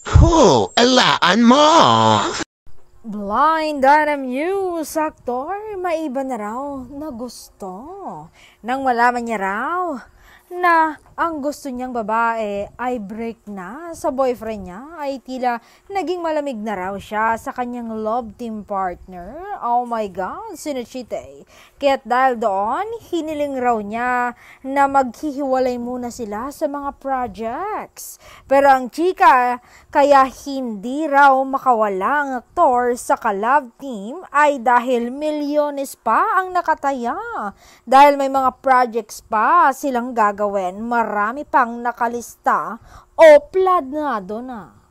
Alaan mo! Blind Item News, aktor, maiba na raw na gusto. Nang malaman niya raw na ang gusto niyang babae ay break na sa boyfriend niya, ay tila naging malamig na raw siya sa kanyang love team partner. Oh my God, sino Chite? Kaya't dahil doon, hiniling raw niya na maghihiwalay muna sila sa mga projects. Pero ang chika, kaya hindi raw makawala ang aktor sa ka-love team ay dahil milyones pa ang nakataya. Dahil may mga projects pa silang gagawin, marami pang nakalista o planado na.